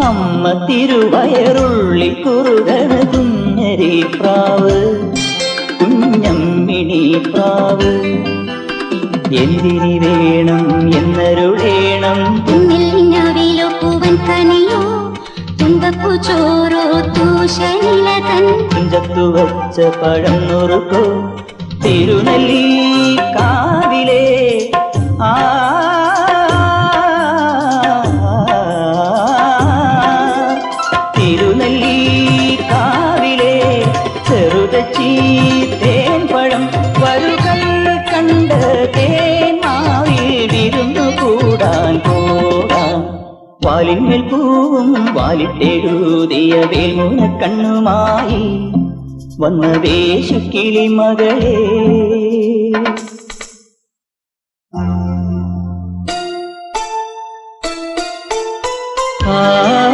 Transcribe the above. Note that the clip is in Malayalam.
അമ്മ തിരുവയറുള്ളി കുറുകണ കുഞ്ഞരി പ്രാവ് കുഞ്ഞമ്മിണി പ്രാവ് എന്തിനി വേണം എന്നരുളേണം പൂവൻ കനിയോ തുമ്പപ്പൂ ചോറോ തൂശനിലതൻ തുഞ്ചത്തു വച്ച പഴം നുറുക്കോ തിരുനെല്ലി കാവിലെ തിരുനെല്ലി കാവിലെ ചെറുതച്ചി തേൻ പഴം വരുകൾ കണ്ട തേന്മാവിൽ വിരുന്നു കൂടാൻ പോകാം വാലിന്മേൽ പൂവും വാലിട്ടെഴുതിയ വേൽമുന കണ്ണുമായി വന്ന വേശുക്കിളി മകളേ